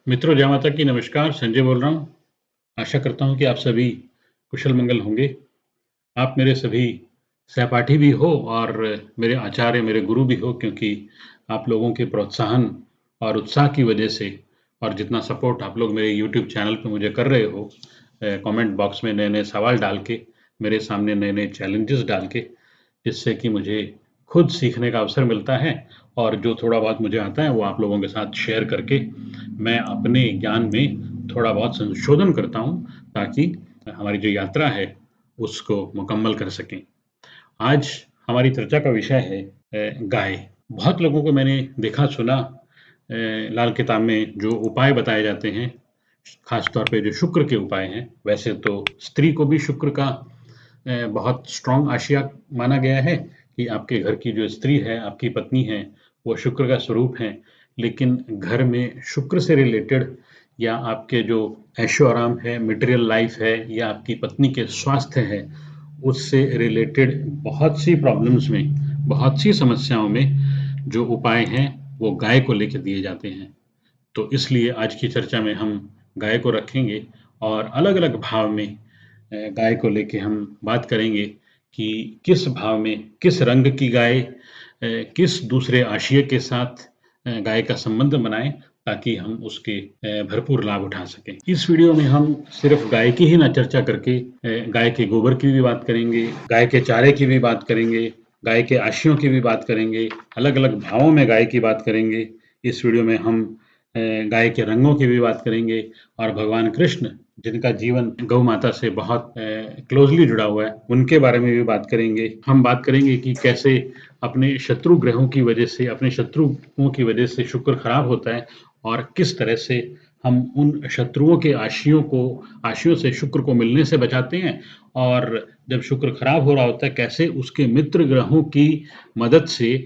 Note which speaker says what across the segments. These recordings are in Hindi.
Speaker 1: मित्रों, जय माता की नमस्कार। संजय बोल रहा हूँ। आशा करता हूँ कि आप सभी कुशल-मंगल होंगे। आप मेरे सभी सहपाठी भी हो और मेरे आचार्य, मेरे गुरु भी हो, क्योंकि आप लोगों के प्रोत्साहन और उत्साह की वजह से और जितना सपोर्ट आप लोग मेरे यूट्यूब चैनल पे मुझे कर रहे हो, कमेंट बॉक्स में नए-नए सवाल डाल के, मेरे सामने नए-नए चैलेंजेस डाल के, जिससे कि मुझे खुद सीखने का अवसर मिलता है और जो थोड़ा बहुत मुझे आता है, वो आप लोगों के साथ शेयर करके मैं अपने ज्ञान में थोड़ा बहुत संशोधन करता हूँ, ताकि हमारी जो यात्रा है, उसको मुकम्मल कर सकें। आज हमारी चर्चा का विषय है गाय। बहुत लोगों को मैंने देखा सुना लाल किताब में जो उपाय बताए जाते हैं, खास तौर पे जो शुक्र के उपाय हैं, वैसे तो स्त्री को भी शुक्र का बहुत स्ट्रॉन्ग आशिया माना गया है कि आपके घर की जो स्त्री है, आपकी पत्नी है, वो शुक्र का स्वरूप है। लेकिन घर में शुक्र से रिलेटेड या आपके जो ऐशो-आराम है, मटेरियल लाइफ़ है या आपकी पत्नी के स्वास्थ्य है, उससे रिलेटेड बहुत सी प्रॉब्लम्स में, बहुत सी समस्याओं में जो उपाय हैं, वो गाय को लेके दिए जाते हैं। तो इसलिए आज की चर्चा में हम गाय को रखेंगे और अलग-अलग भाव में गाय को लेके हम बात करेंगे कि किस भाव में, किस रंग की गाय किस दूसरे आशिय के साथ गाय का संबंध बनाएँ, ताकि हम उसके भरपूर लाभ उठा सकें। इस वीडियो में हम सिर्फ़ गाय की ही ना चर्चा करके गाय के गोबर की भी बात करेंगे, गाय के चारे की भी बात करेंगे, गाय के आशियों की भी बात करेंगे, अलग-अलग भावों में गाय की बात करेंगे। इस वीडियो में हम गाय के रंगों की भी बात करेंगे और भगवान कृष्ण, जिनका जीवन गौ माता से बहुत क्लोज़ली जुड़ा हुआ है, उनके बारे में भी बात करेंगे। हम बात करेंगे कि कैसे अपने शत्रु ग्रहों की वजह से, अपने शत्रुओं की वजह से शुक्र खराब होता है और किस तरह से हम उन शत्रुओं के आशियों से शुक्र को मिलने से बचाते हैं और जब शुक्र खराब हो रहा होता है, कैसे उसके मित्र ग्रहों की मदद से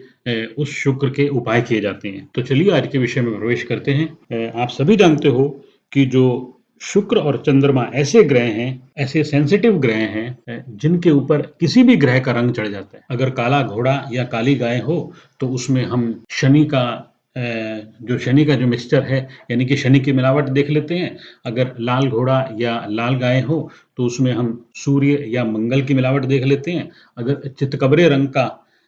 Speaker 1: उस शुक्र के उपाय किए जाते हैं। तो चलिए आज के विषय में प्रवेश करते हैं। आप सभी जानते हो कि जो शुक्र और चंद्रमा ऐसे ग्रह हैं, ऐसे सेंसिटिव ग्रह हैं जिनके ऊपर किसी भी ग्रह का रंग चढ़ जाता है। अगर काला घोड़ा या काली गाय हो, तो उसमें हम शनि का जो मिक्सचर है, यानी कि शनि की मिलावट देख लेते हैं। अगर लाल घोड़ा या लाल गाय हो, तो उसमें हम सूर्य या मंगल की मिलावट देख लेते हैं। अगर चितकबरे रंग का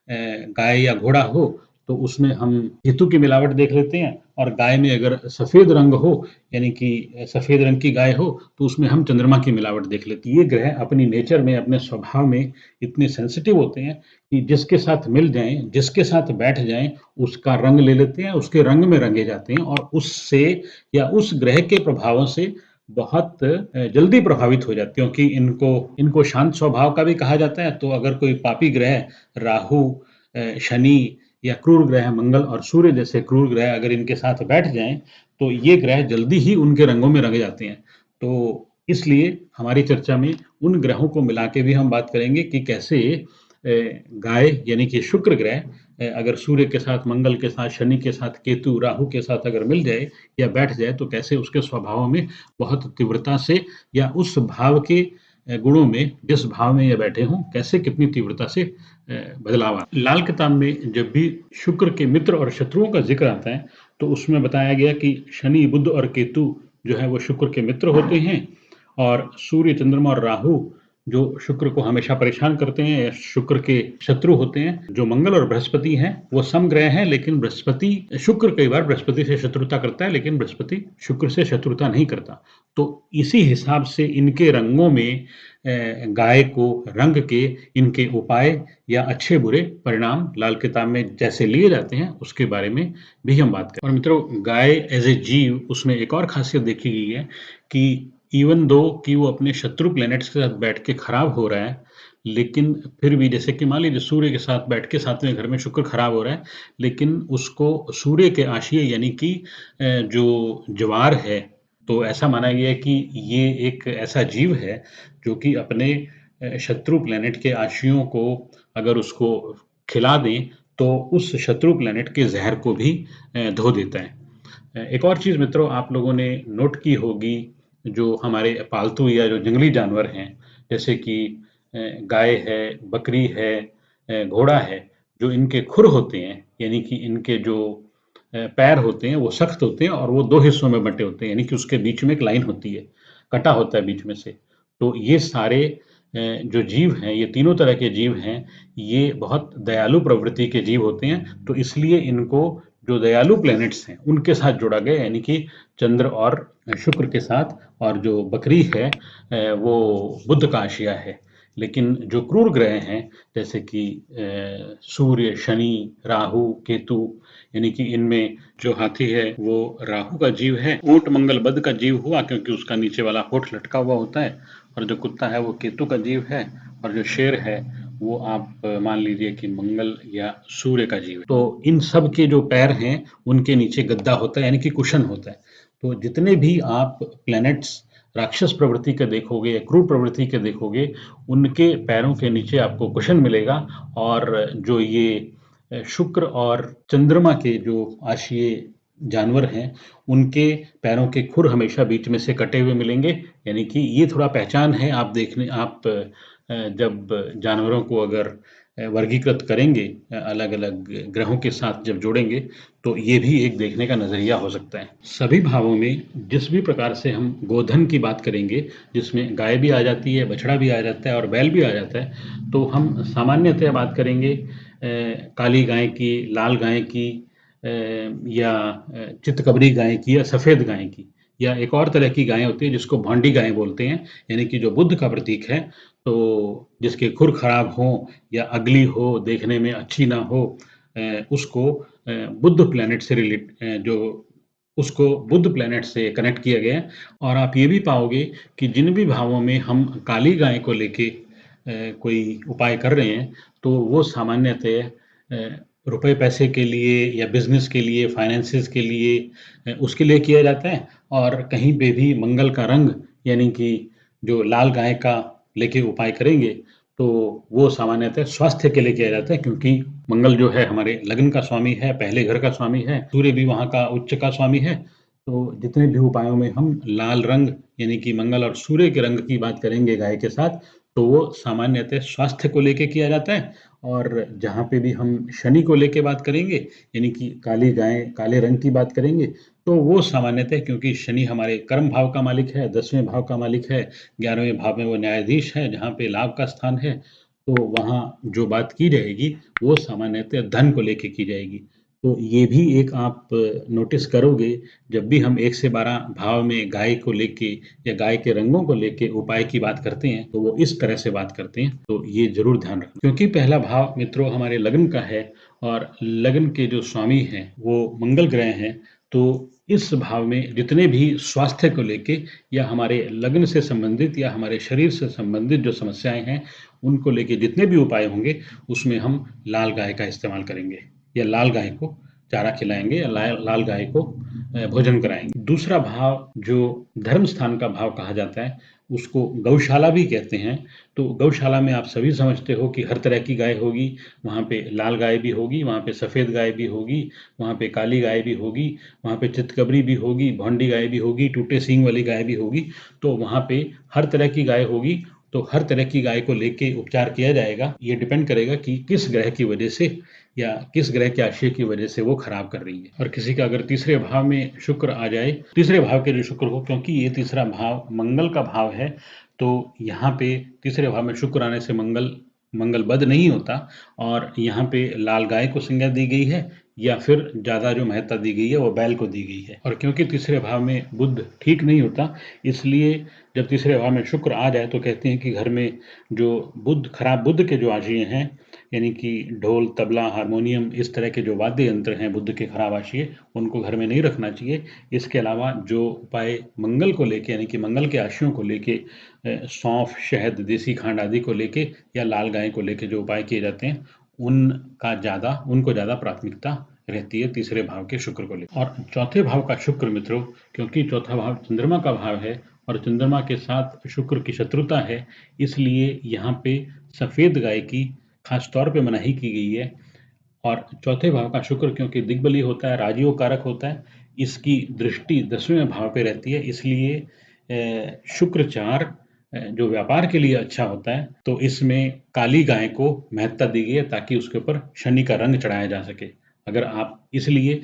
Speaker 1: गाय या घोड़ा हो, तो उसमें हम केतु की मिलावट देख लेते हैं और गाय में अगर सफ़ेद रंग हो, यानी कि सफ़ेद रंग की गाय हो, तो उसमें हम चंद्रमा की मिलावट देख लेते हैं। ये ग्रह अपनी नेचर में, अपने स्वभाव में इतने सेंसिटिव होते हैं कि जिसके साथ मिल जाएँ, जिसके साथ बैठ जाएँ, उसका रंग ले लेते हैं, उसके रंग में रंगे जाते हैं और उससे या उस ग्रह के प्रभावों से बहुत जल्दी प्रभावित हो जाते हैं, क्योंकि इनको इनको शांत स्वभाव का भी कहा जाता है। तो अगर कोई पापी ग्रह राहु, शनि या क्रूर ग्रह मंगल और सूर्य जैसे क्रूर ग्रह अगर इनके साथ बैठ जाएँ, तो ये ग्रह जल्दी ही उनके रंगों में रंग जाते हैं। तो इसलिए हमारी चर्चा में उन ग्रहों को मिला के भी हम बात करेंगे कि कैसे गाय यानी कि शुक्र ग्रह अगर सूर्य के साथ, मंगल के साथ, शनि के साथ, केतु, राहु के साथ अगर मिल जाए या बैठ जाए, तो कैसे उसके स्वभाव में बहुत तीव्रता से या उस भाव के गुणों में, जिस भाव में ये बैठे हों, कैसे कितनी तीव्रता से बदलाव आता है। लाल किताब में जब भी शुक्र के मित्र और शत्रुओं का ज़िक्र आता है, तो उसमें बताया गया कि शनि, बुध और केतु जो है वो शुक्र के मित्र होते हैं और सूर्य, चंद्रमा और राहु जो शुक्र को हमेशा परेशान करते हैं, शुक्र के शत्रु होते हैं। जो मंगल और बृहस्पति हैं, वो समग्रह हैं, लेकिन शुक्र कई बार बृहस्पति से शत्रुता करता है, लेकिन बृहस्पति शुक्र से शत्रुता नहीं करता। तो इसी हिसाब से इनके रंगों में गाय को रंग के इनके उपाय या अच्छे-बुरे परिणाम लाल किताब में जैसे लिए जाते हैं, उसके बारे में भी हम बात करें। और मित्रों, गाय एज़ ए जीव, उसमें एक और ख़ासियत देखी गई है कि इवन दो कि वो अपने शत्रु प्लैनेट्स के साथ बैठ के खराब हो रहा है, लेकिन फिर भी जैसे कि मान लीजिए सूर्य के साथ बैठ के 7वें घर में शुक्र खराब हो रहा है, लेकिन उसको सूर्य के आशिय यानी कि जो ज्वार है, तो ऐसा माना गया है कि ये एक ऐसा जीव है जो कि अपने शत्रु प्लैनेट के आशियों को अगर उसको खिला दें, तो उस शत्रु प्लैनेट के ज़हर को भी धो देता है। एक और चीज़ मित्रों आप लोगों ने नोट की होगी, जो हमारे पालतू या जो जंगली जानवर हैं, जैसे कि गाय है, बकरी है, घोड़ा है, जो इनके खुर होते हैं, यानी कि इनके जो पैर होते हैं वो सख्त होते हैं और वो 2 हिस्सों में बँटे होते हैं, यानी कि उसके बीच में एक लाइन होती है, कटा होता है बीच में से। तो ये सारे जो जीव हैं, ये तीनों तरह के जीव हैं, ये बहुत दयालु प्रवृत्ति के जीव होते हैं, तो इसलिए इनको जो दयालु प्लैनेट्स हैं, उनके साथ जोड़ा गया है, यानी कि चंद्र और शुक्र के साथ। और जो बकरी है वो बुध का आशिया है। लेकिन जो क्रूर ग्रह हैं, जैसे कि सूर्य, शनि, राहु, केतु, यानी कि इनमें जो हाथी है वो राहु का जीव है, ऊंट मंगल बध का जीव हुआ क्योंकि उसका नीचे वाला होठ लटका हुआ होता है, और जो कुत्ता है वो केतु का जीव है, और जो शेर है वो आप मान लीजिए कि मंगल या सूर्य का जीव है। तो इन सब के जो पैर हैं उनके नीचे गद्दा होता है, यानी कि कुशन होता है। तो जितने भी आप प्लैनेट्स राक्षस प्रवृत्ति के देखोगे या क्रूर प्रवृत्ति के देखोगे, उनके पैरों के नीचे आपको कुशन मिलेगा। और जो ये शुक्र और चंद्रमा के जो आशिये जानवर हैं, उनके पैरों के खुर हमेशा बीच में से कटे हुए मिलेंगे, यानी कि ये थोड़ा पहचान है। आप जब जानवरों को अगर वर्गीकृत करेंगे अलग-अलग ग्रहों के साथ जब जोड़ेंगे, तो ये भी एक देखने का नज़रिया हो सकता है। सभी भावों में जिस भी प्रकार से हम गोधन की बात करेंगे, जिसमें गाय भी आ जाती है, बछड़ा भी आ जाता है और बैल भी आ जाता है, तो हम सामान्यतः बात करेंगे काली गाय की, लाल गाय की, या चितकबरी गाय की या सफ़ेद गाय की, या एक और तरह की गाय होती है जिसको भौंडी गाय बोलते हैं, यानी कि जो बुध का प्रतीक है। तो जिसके खुर खराब हों या अगली हो, देखने में अच्छी ना हो, उसको बुध प्लैनेट से जो उसको बुध प्लैनेट से कनेक्ट किया गया है। और आप ये भी पाओगे कि जिन भी भावों में हम काली गाय को लेके कोई उपाय कर रहे हैं, तो वो सामान्यतः रुपए पैसे के लिए या बिज़नेस के लिए, फाइनेंसेस के लिए, उसके लिए किया जाता है। और कहीं पे भी मंगल का रंग, यानी कि जो लाल गाय का लेके उपाय करेंगे, तो वो सामान्यतः स्वास्थ्य के लिए किया जाता है, क्योंकि मंगल जो है हमारे लग्न का स्वामी है, पहले घर का स्वामी है, सूर्य भी वहाँ का उच्च का स्वामी है। तो जितने भी उपायों में हम लाल रंग, यानी कि मंगल और सूर्य के रंग की बात करेंगे गाय के साथ, तो वो सामान्यतः स्वास्थ्य को लेके किया जाता है। और जहाँ पे भी हम शनि को लेके बात करेंगे, यानी कि काली गाय, काले रंग की बात करेंगे, तो वो सामान्यतः, क्योंकि शनि हमारे कर्म भाव का मालिक है, 10वें भाव का मालिक है, 11वें भाव में वो न्यायाधीश है, जहाँ पे लाभ का स्थान है, तो वहाँ जो बात की जाएगी, वो सामान्यतः धन को लेके की जाएगी। तो ये भी एक आप नोटिस करोगे, जब भी हम 1 से 12 भाव में गाय को लेके या गाय के रंगों को लेके उपाय की बात करते हैं, तो वो इस तरह से बात करते हैं। तो ये ज़रूर ध्यान रखना, क्योंकि पहला भाव मित्रों हमारे लग्न का है, और लग्न के जो स्वामी हैं, वो मंगल ग्रह हैं। तो इस भाव में जितने भी स्वास्थ्य को लेके या हमारे लग्न से संबंधित या हमारे शरीर से संबंधित जो समस्याएँ हैं, उनको लेके जितने भी उपाय होंगे, उसमें हम लाल गाय का इस्तेमाल करेंगे, या लाल गाय को चारा खिलाएँगे, या लाल गाय को भोजन कराएँगे। दूसरा भाव जो धर्म स्थान का भाव कहा जाता है, उसको गौशाला भी कहते हैं। तो गौशाला में आप सभी समझते हो कि हर तरह की गाय होगी, वहाँ पे लाल गाय भी होगी, वहाँ पे सफ़ेद गाय भी होगी, वहाँ पे काली गाय भी होगी, वहाँ पे चितकबरी भी होगी, भौंडी गाय भी होगी, टूटे सींग वाली गाय भी होगी। तो वहाँ पे हर तरह की गाय होगी, तो हर तरह की गाय को लेके उपचार किया जाएगा। ये डिपेंड करेगा कि किस ग्रह की वजह से या किस ग्रह के आशय की वजह से वो खराब कर रही है। और किसी का अगर तीसरे भाव में शुक्र आ जाए, तीसरे भाव के जो शुक्र हो, क्योंकि ये तीसरा भाव मंगल का भाव है, तो यहाँ पे तीसरे भाव में शुक्र आने से मंगल बद नहीं होता, और यहाँ पे लाल गाय को संज्ञा दी गई है, या फिर ज़्यादा जो महत्ता दी गई है वो बैल को दी गई है। और क्योंकि तीसरे भाव में बुध ठीक नहीं होता, इसलिए जब तीसरे भाव में शुक्र आ जाए, तो कहते हैं कि घर में जो खराब बुध के जो आशिये हैं, यानी कि ढोल, तबला, हारमोनियम, इस तरह के जो वाद्य यंत्र हैं बुध के खराब आशिये, उनको घर में नहीं रखना चाहिए। इसके अलावा जो उपाय मंगल को लेके, यानी कि मंगल के आशियों को लेके, सौंफ, शहद, देसी खांड आदि को लेके, या लाल गाय को लेके जो उपाय किए जाते हैं, उनको ज़्यादा प्राथमिकता रहती है तीसरे भाव के शुक्र को लेकर। और चौथे भाव का शुक्र मित्रों, क्योंकि चौथा भाव चंद्रमा का भाव है और चंद्रमा के साथ शुक्र की शत्रुता है, इसलिए यहाँ पे सफ़ेद गाय की खास तौर पे मनाही की गई है। और चौथे भाव का शुक्र क्योंकि दिग्बली होता है, राजयोग कारक होता है, इसकी दृष्टि 10वें भाव पे रहती है, इसलिए शुक्र जो व्यापार के लिए अच्छा होता है, तो इसमें काली गाय को महत्ता दी गई है ताकि उसके ऊपर शनि का रंग चढ़ाया जा सके। अगर आप इसलिए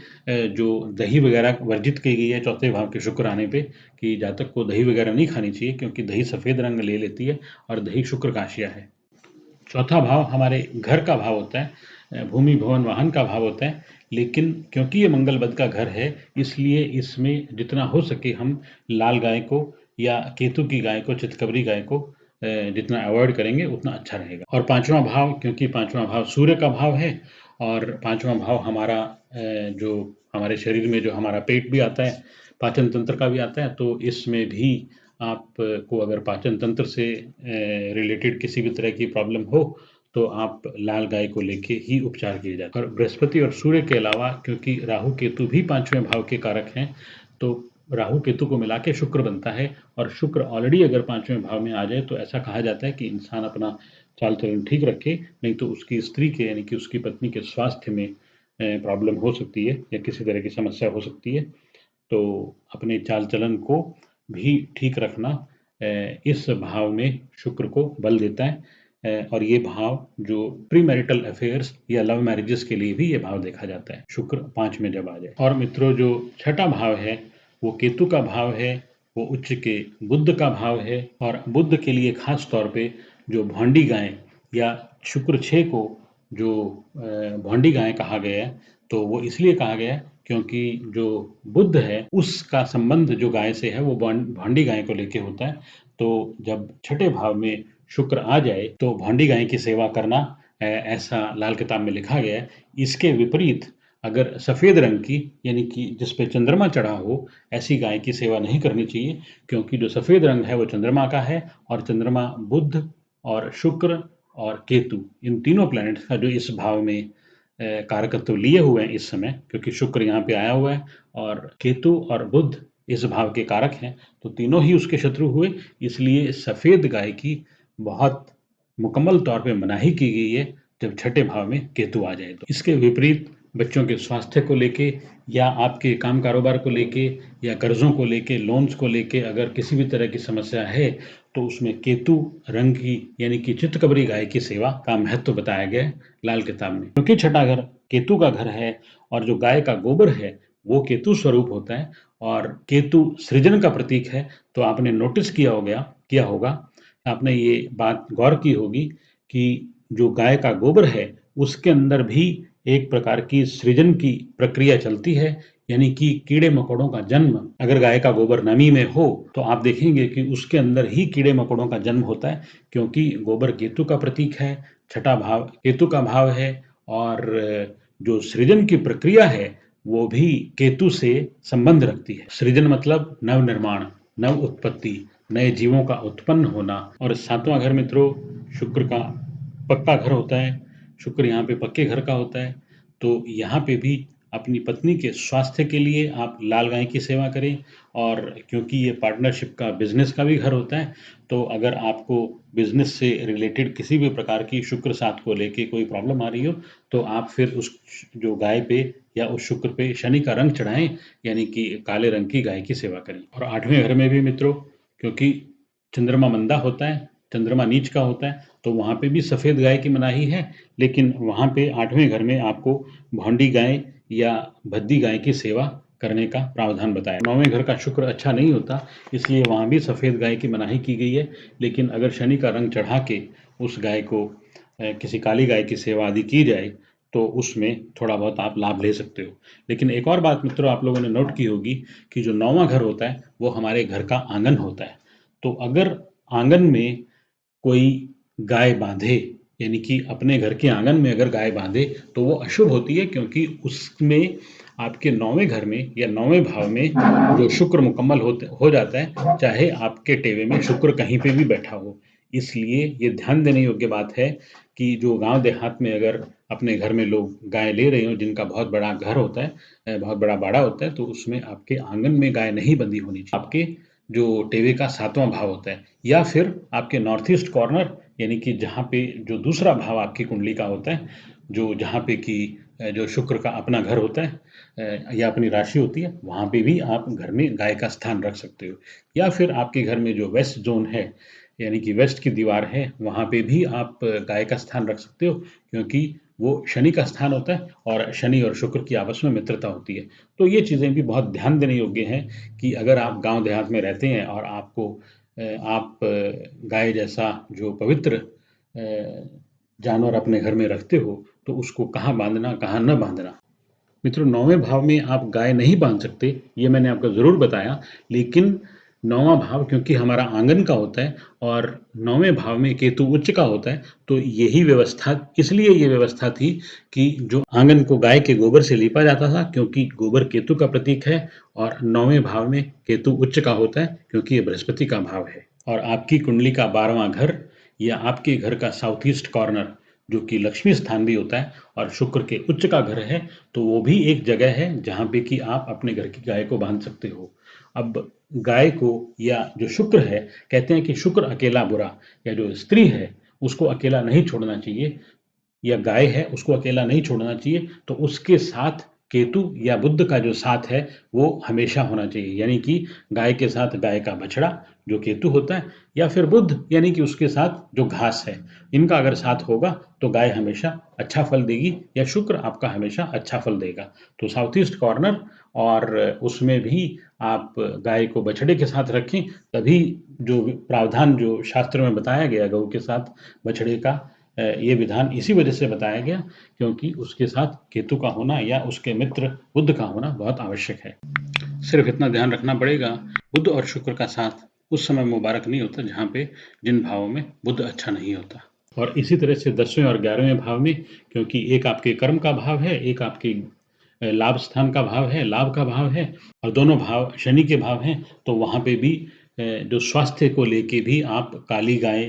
Speaker 1: जो दही वगैरह वर्जित की गई है चौथे भाव के शुक्र आने पे कि जातक को दही वगैरह नहीं खानी चाहिए क्योंकि दही सफ़ेद रंग ले लेती है और दही शुक्र का आश्रय है। चौथा भाव हमारे घर का भाव होता है, भूमि, भवन, वाहन का भाव होता है, लेकिन क्योंकि ये मंगल बद का घर है, इसलिए इसमें जितना हो सके हम लाल गाय को या केतु की गाय को, चितकबरी गाय को जितना अवॉइड करेंगे उतना अच्छा रहेगा। और पाँचवाँ भाव, क्योंकि पाँचवाँ भाव सूर्य का भाव है और पाँचवाँ भाव हमारा जो हमारे शरीर में जो हमारा पेट भी आता है, पाचन तंत्र का भी आता है, तो इसमें भी आपको अगर पाचन तंत्र से रिलेटेड किसी भी तरह की प्रॉब्लम हो, तो आप लाल गाय को लेके ही उपचार किए जाते हैं। और बृहस्पति और सूर्य के अलावा क्योंकि राहु केतु भी 5वें भाव के कारक हैं, तो राहु केतु को मिला के शुक्र बनता है और शुक्र ऑलरेडी अगर 5वें भाव में आ जाए तो ऐसा कहा जाता है कि इंसान अपना चाल-चलन ठीक रखे, नहीं तो उसकी स्त्री के यानी कि उसकी पत्नी के स्वास्थ्य में प्रॉब्लम हो सकती है या किसी तरह की समस्या हो सकती है। तो अपने चाल-चलन को भी ठीक रखना इस भाव में शुक्र को बल देता है और ये भाव जो प्री-मैरिटल अफेयर्स या लव मैरिजेस के लिए भी ये भाव देखा जाता है, शुक्र 5 में जब आ जाए। और मित्रों जो छठा भाव है, वो केतु का भाव है, वो उच्च के बुध का भाव है और बुध के लिए खास तौर पे जो भौंडी गाय या शुक्र 6 को जो भौंडी गाय कहा गया है, तो वो इसलिए कहा गया है क्योंकि जो बुध है उसका संबंध जो गाय से है वो भौंडी गाय को लेके होता है। तो जब छठे भाव में शुक्र आ जाए तो भौंडी गाय की सेवा करना ऐसा लाल किताब में लिखा गया है। इसके विपरीत अगर सफ़ेद रंग की यानी कि जिस पे चंद्रमा चढ़ा हो ऐसी गाय की सेवा नहीं करनी चाहिए क्योंकि जो सफ़ेद रंग है वो चंद्रमा का है और चंद्रमा बुध और शुक्र और केतु इन तीनों प्लैनेट्स का जो इस भाव में कारकत्व लिए हुए हैं इस समय क्योंकि शुक्र यहाँ पे आया हुआ है और केतु और बुध इस भाव के कारक हैं, तो तीनों ही उसके शत्रु हुए, इसलिए सफ़ेद गाय की बहुत मुकम्मल तौर पे मनाही की गई है जब छठे भाव में केतु आ जाए तो। इसके विपरीत बच्चों के स्वास्थ्य को लेके या आपके काम कारोबार को लेके या कर्ज़ों को लेके, लोन्स को लेके अगर किसी भी तरह की समस्या है, तो उसमें केतु रंग की यानी कि चितकबरी गाय की सेवा का महत्व बताया गया है लाल किताब में। क्योंकि छठा घर केतु का घर है और जो गाय का गोबर है, वो केतु स्वरूप होता है और केतु सृजन का प्रतीक है, तो आपने नोटिस किया होगा, आपने ये बात गौर की होगी कि जो गाय का गोबर है, उसके अंदर भी एक प्रकार की सृजन की प्रक्रिया चलती है, यानी कि कीड़े-मकोड़ों का जन्म अगर गाय का गोबर नमी में हो, तो आप देखेंगे कि उसके अंदर ही कीड़े-मकोड़ों का जन्म होता है, क्योंकि गोबर केतु का प्रतीक है, छठा भाव केतु का भाव है और जो सृजन की प्रक्रिया है, वो भी केतु से संबंध रखती है। सृजन मतलब नव-निर्माण, नव उत्पत्ति, नए जीवों का उत्पन्न होना और 7वां घर मित्रों शुक्र का पक्का घर होता है, शुक्र यहाँ पे पक्के घर का होता है, तो यहाँ पे भी अपनी पत्नी के स्वास्थ्य के लिए आप लाल गाय की सेवा करें और क्योंकि ये पार्टनरशिप का बिज़नेस का भी घर होता है, तो अगर आपको बिज़नेस से रिलेटेड किसी भी प्रकार की शुक्र साथ को लेके कोई प्रॉब्लम आ रही हो, तो आप फिर उस जो गाय पे या उस शुक्र पे शनि का रंग चढ़ाएँ, यानी कि काले रंग की गाय की सेवा करें। और 8वें घर में भी मित्रों क्योंकि चंद्रमा मंदा होता है, चंद्रमा नीच का होता है, तो वहाँ पे भी सफ़ेद गाय की मनाही है, लेकिन वहाँ पे 8वें घर में आपको भौंडी गाय या भद्दी गाय की सेवा करने का प्रावधान बताया। 9वें घर का शुक्र अच्छा नहीं होता, इसलिए वहाँ भी सफ़ेद गाय की मनाही की गई है, लेकिन अगर शनि का रंग चढ़ा के उस गाय को किसी काली गाय की सेवा आदि की जाए, तो उसमें थोड़ा बहुत आप लाभ ले सकते हो। लेकिन एक और बात मित्रों आप लोगों ने नोट की होगी कि जो 9वां घर होता है, वो हमारे घर का आंगन होता है। तो अगर आंगन में कोई गाय बांधे यानी कि अपने घर के आंगन में अगर गाय बांधे तो वो अशुभ होती है क्योंकि उसमें आपके 9वें घर में या 9वें भाव में जो शुक्र मुकम्मल हो जाता है, चाहे आपके टेवे में शुक्र कहीं पे भी बैठा हो। इसलिए ये ध्यान देने योग्य बात है कि जो गाँव देहात में अगर अपने घर में लोग गाय ले रहे हों, जिनका बहुत बड़ा घर होता है, बहुत बड़ा बाड़ा होता है, तो उसमें आपके आंगन में गाय नहीं बंधी होनी चाहिए। आपके जो टेवे का 7वां भाव होता है या फिर आपके नॉर्थ ईस्ट कॉर्नर यानी कि जहाँ पे जो दूसरा भाव आपकी कुंडली का होता है, जो जहाँ पे कि जो शुक्र का अपना घर होता है या अपनी राशि होती है, वहाँ पे भी आप घर में गाय का स्थान रख सकते हो। या फिर आपके घर में जो वेस्ट ज़ोन है, यानी कि वेस्ट की दीवार है, वहाँ पे भी आप गाय का स्थान रख सकते हो क्योंकि वो शनि का स्थान होता है और शनि और शुक्र की आपस में मित्रता होती है। तो ये चीज़ें भी बहुत ध्यान देने योग्य हैं कि अगर आप गाँव देहात में रहते हैं और आप गाय जैसा जो पवित्र जानवर अपने घर में रखते हो, तो उसको कहाँ बाँधना, कहाँ न बाँधना। मित्रों, 9वें भाव में आप गाय नहीं बाँध सकते, ये मैंने आपको ज़रूर बताया, लेकिन 9वां भाव क्योंकि हमारा आंगन का होता है और 9वें भाव में केतु उच्च का होता है, तो यही व्यवस्था इसलिए ये व्यवस्था थी कि जो आंगन को गाय के गोबर से लीपा जाता था क्योंकि गोबर केतु का प्रतीक है और 9वें भाव में केतु उच्च का होता है क्योंकि ये बृहस्पति का भाव है। और आपकी कुंडली का 12वां घर या आपके घर का साउथ ईस्ट कॉर्नर जो कि लक्ष्मी स्थान भी होता है और शुक्र के उच्च का घर है, तो वो भी एक जगह है जहाँ पे कि आप अपने घर की गाय को बांध सकते हो। अब गाय को या जो शुक्र है, कहते हैं कि शुक्र अकेला बुरा, या जो स्त्री है उसको अकेला नहीं छोड़ना चाहिए, या गाय है उसको अकेला नहीं छोड़ना चाहिए, तो उसके साथ केतु या बुध का जो साथ है वो हमेशा होना चाहिए, यानी कि गाय के साथ गाय का बछड़ा जो केतु होता है, या फिर बुध यानी कि उसके साथ जो घास है, इनका अगर साथ होगा तो गाय हमेशा अच्छा फल देगी या शुक्र आपका हमेशा अच्छा फल देगा। तो साउथ ईस्ट कॉर्नर और उसमें भी आप गाय को बछड़े के साथ रखें, तभी जो प्रावधान जो शास्त्र में बताया गया गऊ के साथ बछड़े का, ये विधान इसी वजह से बताया गया क्योंकि उसके साथ केतु का होना या उसके मित्र बुध का होना बहुत आवश्यक है। सिर्फ इतना ध्यान रखना पड़ेगा, बुध और शुक्र का साथ उस समय मुबारक नहीं होता जहाँ पे जिन भावों में बुध अच्छा नहीं होता। और इसी तरह से 10वें और 11वें भाव में, क्योंकि एक आपके कर्म का भाव है, एक आपके लाभ स्थान का भाव है, लाभ का भाव है, और दोनों भाव शनि के भाव हैं, तो वहाँ पे भी जो स्वास्थ्य को लेके भी आप काली गाय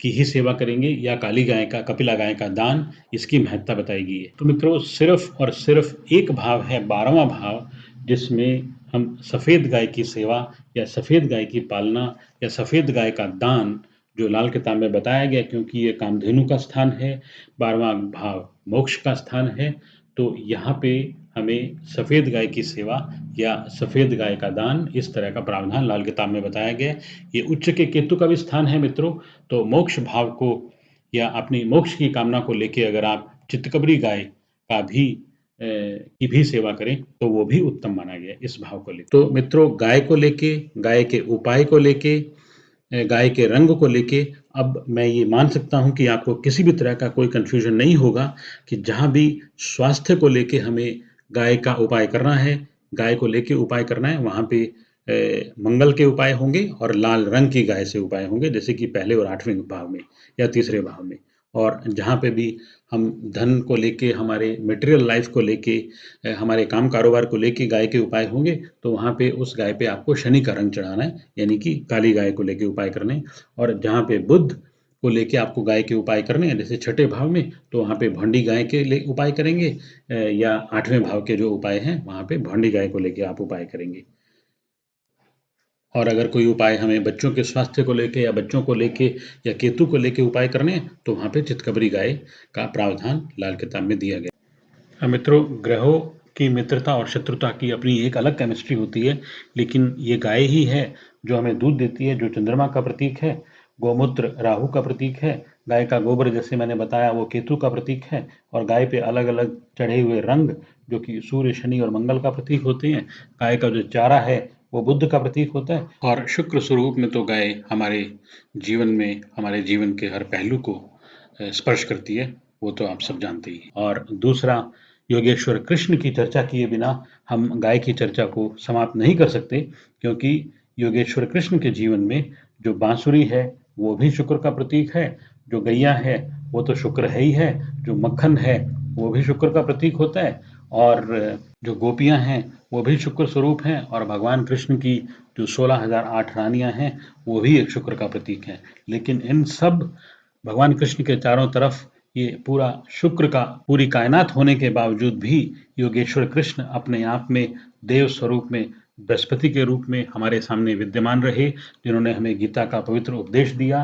Speaker 1: की ही सेवा करेंगे या काली गाय का, कपिला गाय का दान, इसकी महत्ता बताई गई है। तो मित्रों, सिर्फ और सिर्फ एक भाव है 12वां भाव, जिसमें हम सफ़ेद गाय की सेवा या सफ़ेद गाय की पालना या सफ़ेद गाय का दान, जो लाल किताब में बताया गया, क्योंकि ये कामधेनु का स्थान है, 12वां भाव मोक्ष का स्थान है, तो यहाँ पे हमें सफ़ेद गाय की सेवा या सफ़ेद गाय का दान, इस तरह का प्रावधान लाल किताब में बताया गया है। ये उच्च के केतु का भी स्थान है मित्रों, तो मोक्ष भाव को या अपनी मोक्ष की कामना को लेके अगर आप चित्तकबरी गाय का भी की भी सेवा करें तो वो भी उत्तम माना गया इस भाव को लेकर। तो मित्रों, गाय को लेके, गाय के उपाय को लेके, गाय के रंग को लेके अब मैं ये मान सकता हूँ कि आपको किसी भी तरह का कोई कन्फ्यूजन नहीं होगा कि जहाँ भी स्वास्थ्य को लेके हमें गाय का उपाय करना है, गाय को लेके उपाय करना है, वहाँ पे मंगल के उपाय होंगे और लाल रंग की गाय से उपाय होंगे, जैसे कि पहले और 8वें भाव में या तीसरे भाव में। और जहाँ पे भी हम धन को लेके, हमारे मटेरियल लाइफ को लेके, हमारे काम कारोबार को लेके गाय के उपाय होंगे, तो वहाँ पे उस गाय पे आपको शनि का रंग चढ़ाना है, यानी कि काली गाय को लेके उपाय करने हैं। और जहाँ पे बुध को लेके आपको गाय के उपाय करने हैं, जैसे छठे भाव में, तो वहाँ पे भोंडी गाय के ले उपाय करेंगे, या 8वें भाव के जो उपाय हैं वहाँ पे भोंडी गाय को लेके आप उपाय करेंगे। और अगर कोई उपाय हमें बच्चों के स्वास्थ्य को लेके या बच्चों को लेके या केतु को लेके उपाय करने हैं, तो वहाँ पे चितकबरी गाय का प्रावधान लाल किताब में दिया गया। मित्रों, ग्रहों की मित्रता और शत्रुता की अपनी एक अलग केमिस्ट्री होती है, लेकिन ये गाय ही है जो हमें दूध देती है, जो चंद्रमा का प्रतीक है, गोमूत्र राहु का प्रतीक है, गाय का गोबर जैसे मैंने बताया वो केतु का प्रतीक है, और गाय पे अलग अलग चढ़े हुए रंग जो कि सूर्य, शनि और मंगल का प्रतीक होते हैं, गाय का जो चारा है वो बुध का प्रतीक होता है, और शुक्र स्वरूप में तो गाय हमारे जीवन में, हमारे जीवन के हर पहलू को स्पर्श करती है, वो तो आप सब जानते ही हैं। और दूसरा, योगेश्वर कृष्ण की चर्चा किए बिना हम गाय की चर्चा को समाप्त नहीं कर सकते, क्योंकि योगेश्वर कृष्ण के जीवन में जो बांसुरी है वो भी शुक्र का प्रतीक है, जो गैया है वो तो शुक्र है ही है, जो मक्खन है वो भी शुक्र का प्रतीक होता है, और जो गोपियां हैं वो भी शुक्र स्वरूप हैं, और भगवान कृष्ण की जो 16,008 रानियां हैं वो भी एक शुक्र का प्रतीक है। लेकिन इन सब भगवान कृष्ण के चारों तरफ ये पूरा शुक्र का, पूरी कायनात होने के बावजूद भी योगेश्वर कृष्ण अपने आप में देव स्वरूप में, बृहस्पति के रूप में हमारे सामने विद्यमान रहे, जिन्होंने हमें गीता का पवित्र उपदेश दिया।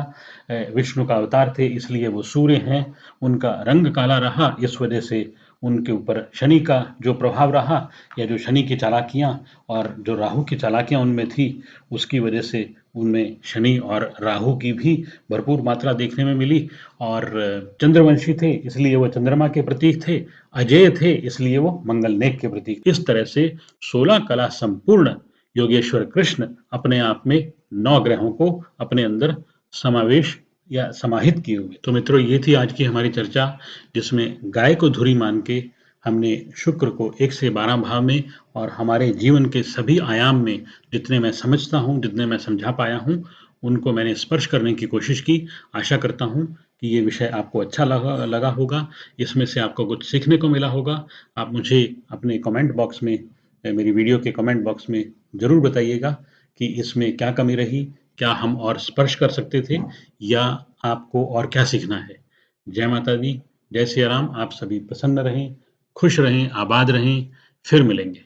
Speaker 1: विष्णु का अवतार थे, इसलिए वो सूर्य हैं, उनका रंग काला रहा, इस वजह से उनके ऊपर शनि का जो प्रभाव रहा या जो शनि की चालाकियाँ और जो राहु की चालाकियाँ उनमें थी, उसकी वजह से उनमें शनि और राहु की भी भरपूर मात्रा देखने में मिली और चंद्रवंशी थे, इसलिए वो चंद्रमा के प्रतीक थे, अजेय थे, इसलिए वो मंगल नेक के प्रतीक। इस तरह से 16 कला संपूर्ण योगेश्वर कृष्ण अपने आप में 9 ग्रहों को अपने अंदर समावेश या समाहित किए हुए। तो मित्रों, ये थी आज की हमारी चर्चा, जिसमें गाय को धुरी मान के हमने शुक्र को 1 से 12 भाव में और हमारे जीवन के सभी आयाम में जितने मैं समझता हूँ, जितने मैं समझा पाया हूँ, उनको मैंने स्पर्श करने की कोशिश की। आशा करता हूँ कि ये विषय आपको अच्छा लगा होगा, इसमें से आपको कुछ सीखने को मिला होगा। आप मुझे अपने कमेंट बॉक्स में मेरी वीडियो के कमेंट बॉक्स में ज़रूर बताइएगा कि इसमें क्या कमी रही, क्या हम और स्पर्श कर सकते थे या आपको और क्या सीखना है। जय माता दी, जय सिया राम। आप सभी प्रसन्न रहें, खुश रहें, आबाद रहें। फिर मिलेंगे।